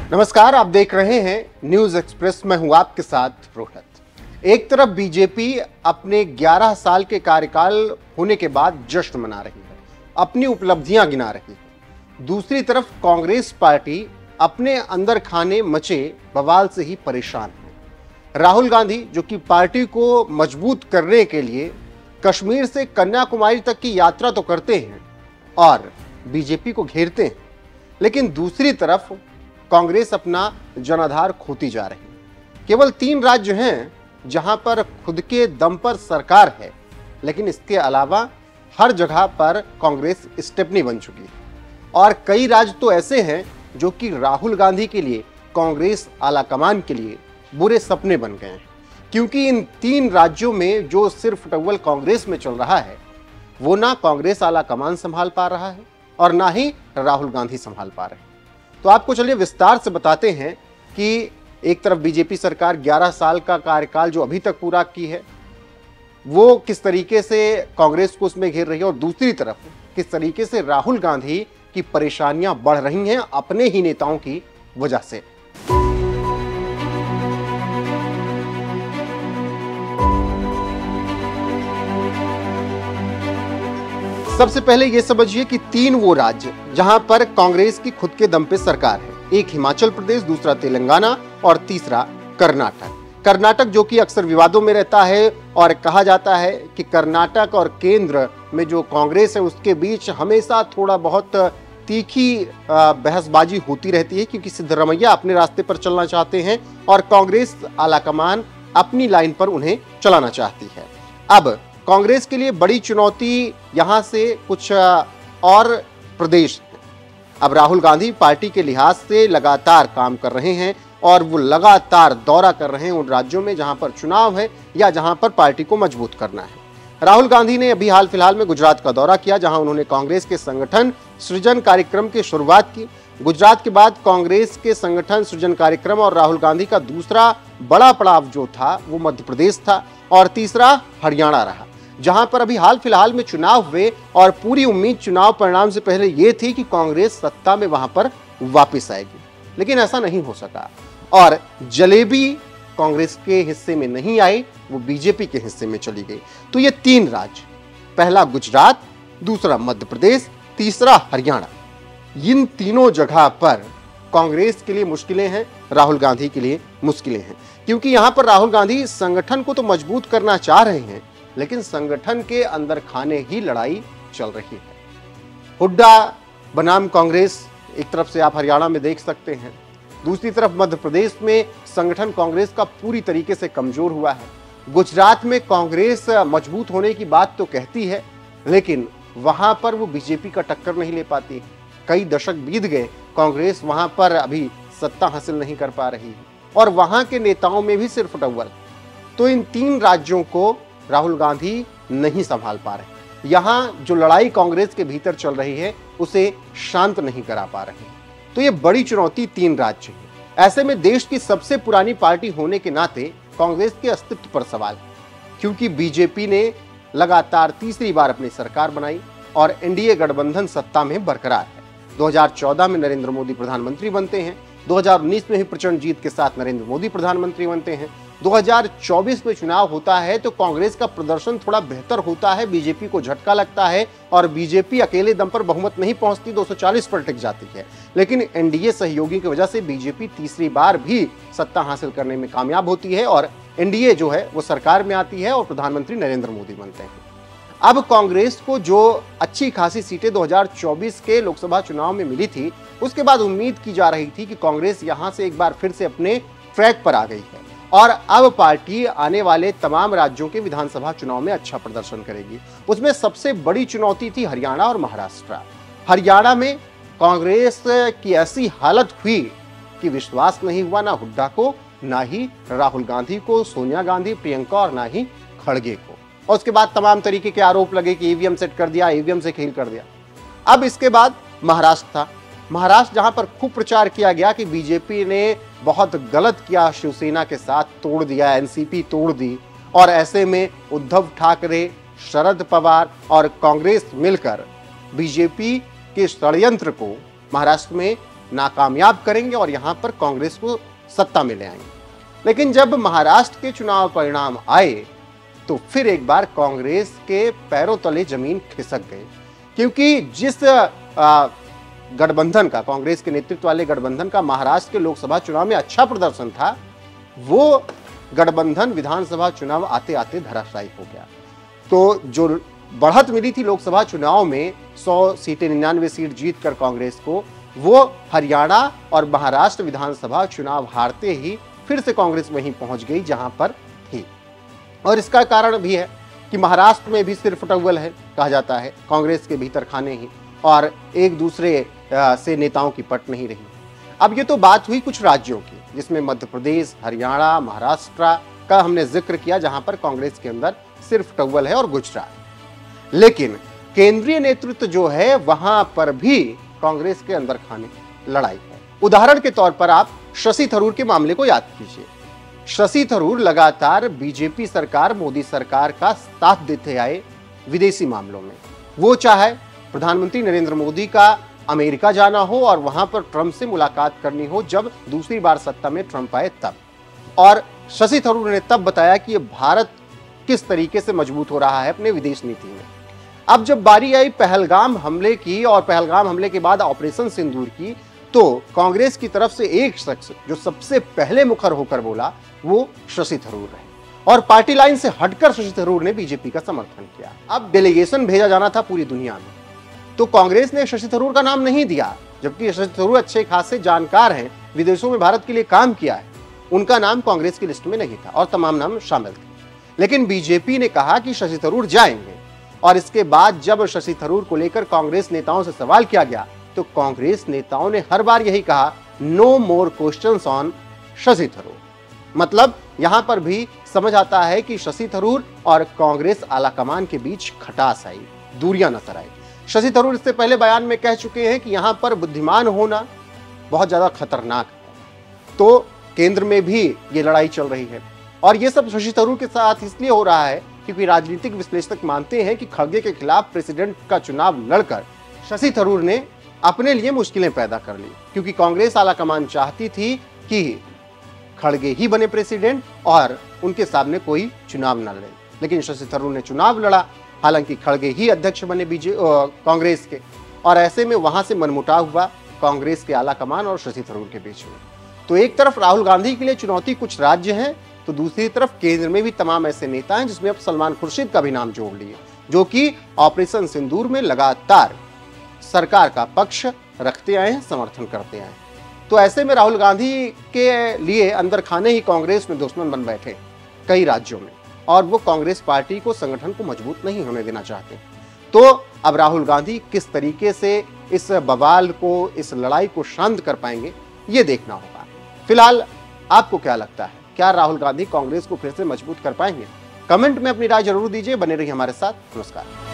नमस्कार, आप देख रहे हैं न्यूज एक्सप्रेस। में हूं आपके साथ रोहित। एक तरफ बीजेपी अपने 11 साल के कार्यकाल होने के बाद जश्न मना रही है, अपनी उपलब्धियां गिना रही है। दूसरी तरफ कांग्रेस पार्टी अपने अंदर खाने मचे बवाल से ही परेशान है। राहुल गांधी, जो कि पार्टी को मजबूत करने के लिए कश्मीर से कन्याकुमारी तक की यात्रा तो करते हैं और बीजेपी को घेरते हैं, लेकिन दूसरी तरफ कांग्रेस अपना जनाधार खोती जा रही है। केवल 3 राज्य हैं जहां पर खुद के दम पर सरकार है, लेकिन इसके अलावा हर जगह पर कांग्रेस स्टेपनी बन चुकी है। और कई राज्य तो ऐसे हैं जो कि राहुल गांधी के लिए, कांग्रेस आलाकमान के लिए बुरे सपने बन गए हैं, क्योंकि इन 3 राज्यों में जो सिर्फ टव्वल कांग्रेस में चल रहा है, वो ना कांग्रेस आलाकमान संभाल पा रहा है और ना ही राहुल गांधी संभाल पा रहे हैं। तो आपको चलिए विस्तार से बताते हैं कि एक तरफ बीजेपी सरकार 11 साल का कार्यकाल जो अभी तक पूरा की है, वो किस तरीके से कांग्रेस को उसमें घेर रही है, और दूसरी तरफ किस तरीके से राहुल गांधी की परेशानियां बढ़ रही हैं अपने ही नेताओं की वजह से। सबसे पहले यह समझिए कि 3 वो राज्य जहां पर कांग्रेस की खुद के दम पे सरकार है। एक हिमाचल प्रदेश, दूसरा तेलंगाना और तीसरा कर्नाटक। कर्नाटक जो कि अक्सर विवादों में रहता है और कहा जाता है कि कर्नाटक और केंद्र में जो कांग्रेस है उसके बीच हमेशा थोड़ा बहुत तीखी बहसबाजी होती रहती है, क्योंकि सिद्धरमैया अपने रास्ते पर चलना चाहते हैं और कांग्रेस आलाकमान अपनी लाइन पर उन्हें चलाना चाहती है। अब कांग्रेस के लिए बड़ी चुनौती यहां से कुछ और प्रदेश है। अब राहुल गांधी पार्टी के लिहाज से लगातार काम कर रहे हैं और वो लगातार दौरा कर रहे हैं उन राज्यों में जहां पर चुनाव है या जहां पर पार्टी को मजबूत करना है। राहुल गांधी ने अभी हाल फिलहाल में गुजरात का दौरा किया, जहां उन्होंने कांग्रेस के संगठन सृजन कार्यक्रम की शुरुआत की। गुजरात के बाद कांग्रेस के संगठन सृजन कार्यक्रम और राहुल गांधी का दूसरा बड़ा पड़ाव जो था वो मध्य प्रदेश था और तीसरा हरियाणा रहा, जहां पर अभी हाल फिलहाल में चुनाव हुए और पूरी उम्मीद चुनाव परिणाम से पहले यह थी कि कांग्रेस सत्ता में वहां पर वापस आएगी, लेकिन ऐसा नहीं हो सका और जलेबी कांग्रेस के हिस्से में नहीं आई, वो बीजेपी के हिस्से में चली गई। तो ये 3 राज्य, पहला गुजरात, दूसरा मध्य प्रदेश, तीसरा हरियाणा, इन तीनों जगह पर कांग्रेस के लिए मुश्किलें हैं, राहुल गांधी के लिए मुश्किलें हैं, क्योंकि यहां पर राहुल गांधी संगठन को तो मजबूत करना चाह रहे हैं, लेकिन संगठन के अंदर खाने ही लड़ाई चल रही है। हुड्डा बनाम कांग्रेस एक तरफ से आप हरियाणा में देख सकते हैं, दूसरी तरफ मध्य प्रदेश में संगठन कांग्रेस का पूरी तरीके से कमजोर हुआ है। गुजरात में कांग्रेस मजबूत होने की बात तो कहती है, लेकिन वहां पर वो बीजेपी का टक्कर नहीं ले पाती। कई दशक बीत गए, कांग्रेस वहां पर अभी सत्ता हासिल नहीं कर पा रही है और वहां के नेताओं में भी सिर्फ टव्वल। तो इन 3 राज्यों को राहुल गांधी नहीं संभाल पा रहे। यहां जो लड़ाई कांग्रेस के भीतर चल रही है उसे शांत नहीं करा पा रहे। तो ये बड़ी चुनौती 3 राज्य है। ऐसे में देश की सबसे पुरानी पार्टी होने के नाते कांग्रेस के अस्तित्व पर सवाल है, क्योंकि बीजेपी ने लगातार तीसरी बार अपनी सरकार बनाई और एनडीए गठबंधन सत्ता में बरकरार है। 2014 में नरेंद्र मोदी प्रधानमंत्री बनते हैं, 2019 में ही प्रचंड जीत के साथ नरेंद्र मोदी प्रधानमंत्री बनते हैं। 2024 में चुनाव होता है तो कांग्रेस का प्रदर्शन थोड़ा बेहतर होता है, बीजेपी को झटका लगता है और बीजेपी अकेले दम पर बहुमत नहीं पहुंचती, 240 पर टिक जाती है। लेकिन एनडीए सहयोगी की वजह से बीजेपी तीसरी बार भी सत्ता हासिल करने में कामयाब होती है और एनडीए जो है वो सरकार में आती है और प्रधानमंत्री नरेंद्र मोदी बनते हैं। अब कांग्रेस को जो अच्छी खासी सीटें 2024 के लोकसभा चुनाव में मिली थी, उसके बाद उम्मीद की जा रही थी कि कांग्रेस यहां से एक बार फिर से अपने ट्रैक पर आ गई है और अब पार्टी आने वाले तमाम राज्यों के विधानसभा चुनाव में अच्छा प्रदर्शन करेगी। उसमें सबसे बड़ी चुनौती थी हरियाणा और महाराष्ट्र। हरियाणा में कांग्रेस की ऐसी हालत हुई कि विश्वास नहीं हुआ ना हुड्डा को, ना ही राहुल गांधी को, सोनिया गांधी, प्रियंका और ना ही खड़गे को। और उसके बाद तमाम तरीके के आरोप लगे कि ईवीएम सेट कर दिया, ईवीएम से खेल कर दिया। अब इसके बाद महाराष्ट्र था। महाराष्ट्र जहां पर खूब प्रचार किया गया कि बीजेपी ने बहुत गलत किया, शिवसेना के साथ तोड़ दिया, एनसीपी तोड़ दी और ऐसे में उद्धव ठाकरे, शरद पवार और कांग्रेस मिलकर बीजेपी के षड्यंत्र को महाराष्ट्र में नाकामयाब करेंगे और यहां पर कांग्रेस को सत्ता में ले आएंगे। लेकिन जब महाराष्ट्र के चुनाव परिणाम आए तो फिर एक बार कांग्रेस के पैरों तले जमीन खिसक गई, क्योंकि जिस गठबंधन का, कांग्रेस के नेतृत्व वाले गठबंधन का महाराष्ट्र के लोकसभा चुनाव में अच्छा प्रदर्शन था, वो गठबंधन विधानसभा चुनाव आते आते धराशायी हो गया। तो जो बढ़त मिली थी लोकसभा चुनाव में 100 सीटें 99 सीट जीतकर कांग्रेस को, वो हरियाणा और महाराष्ट्र विधानसभा चुनाव हारते ही फिर से कांग्रेस वहीं पहुंच गई जहां पर थी। और इसका कारण भी है कि महाराष्ट्र में भी सिर्फ टव्वल है, कहा जाता है, कांग्रेस के भीतर खाने ही, और एक दूसरे से नेताओं की पट नहीं रही। अब ये तो बात हुई कुछ राज्यों की, जिसमें मध्य प्रदेश, हरियाणा, महाराष्ट्र का हमने जिक्र किया, जहां पर कांग्रेस के अंदर सिर्फ टव्वल है, और गुजरात। लेकिन केंद्रीय नेतृत्व जो है वहां पर भी कांग्रेस के अंदर खाने लड़ाई है। उदाहरण के तौर पर आप शशि थरूर के मामले को याद कीजिए। शशि थरूर लगातार बीजेपी सरकार, मोदी सरकार का साथ देते आए विदेशी मामलों में। वो चाहे प्रधानमंत्री नरेंद्र मोदी का अमेरिका जाना हो और वहां पर ट्रंप से मुलाकात करनी हो, जब दूसरी बार सत्ता में ट्रंप आए तब। और शशि थरूर ने तब बताया कि ये भारत किस तरीके से मजबूत हो रहा है अपने विदेश नीति में। अब जब बारी आई पहलगाम हमले की और पहलगाम हमले के बाद ऑपरेशन सिंदूर की, तो कांग्रेस की तरफ से एक शख्स जो सबसे पहले मुखर होकर बोला वो शशि थरूर रहे, और पार्टी लाइन से हटकर शशि थरूर ने बीजेपी का समर्थन किया। अब डेलीगेशन भेजा जाना था पूरी दुनिया में, तो कांग्रेस ने शशि थरूर का नाम नहीं दिया, जबकि शशि थरूर अच्छे खासे जानकार हैं, विदेशों में भारत के लिए काम किया है। उनका नाम कांग्रेस की लिस्ट में नहीं था और तमाम नाम शामिल थे। लेकिन बीजेपी ने कहा कि शशि थरूर जाएंगे, और इसके बाद जब शशि थरूर को लेकर कांग्रेस नेताओं से सवाल किया गया तो कांग्रेस नेताओं ने हर बार यही कहा, no more questions on Shashi Tharoor. मतलब यहां पर भी समझ आता है कि शशि थरूर और कांग्रेस आलाकमान के बीच खटास आई, दूरियां नजर आई। शशि थरूर इससे पहले बयान में कह चुके हैं कि यहां पर बुद्धिमान होना बहुत ज्यादा खतरनाक है। तो केंद्र में भी ये लड़ाई चल रही है, और ये सब शशि थरूर के साथ इसलिए हो रहा है क्योंकि राजनीतिक विश्लेषक मानते हैं कि खड़गे के खिलाफ प्रेसिडेंट का चुनाव लड़कर शशि थरूर ने अपने लिए मुश्किलें पैदा कर ली, क्योंकि कांग्रेस आलाकमान चाहती थी कि खड़गे ही बने प्रेसिडेंट और उनके सामने कोई चुनाव न लड़े। लेकिन शशि थरूर ने चुनाव लड़ा, हालांकि खड़गे ही अध्यक्ष बने कांग्रेस के, और ऐसे में वहां से मनमुटाव हुआ कांग्रेस के आलाकमान और शशि थरूर के बीच में। तो एक तरफ राहुल गांधी के लिए चुनौती कुछ राज्य हैं, तो दूसरी तरफ केंद्र में भी तमाम ऐसे नेता हैं, जिसमें अब सलमान खुर्शीद का भी नाम जोड़ लिए, जो कि ऑपरेशन सिंदूर में लगातार सरकार का पक्ष रखते आए हैं, समर्थन करते आए हैं। तो ऐसे में राहुल गांधी के लिए अंदर खाने ही कांग्रेस में दुश्मन बन बैठे कई राज्यों में, और वो कांग्रेस पार्टी को, संगठन को मजबूत नहीं होने देना चाहते। तो अब राहुल गांधी किस तरीके से इस बवाल को, इस लड़ाई को शांत कर पाएंगे, ये देखना होगा। फिलहाल आपको क्या लगता है, क्या राहुल गांधी कांग्रेस को फिर से मजबूत कर पाएंगे? कमेंट में अपनी राय जरूर दीजिए। बने रहिए हमारे साथ। नमस्कार।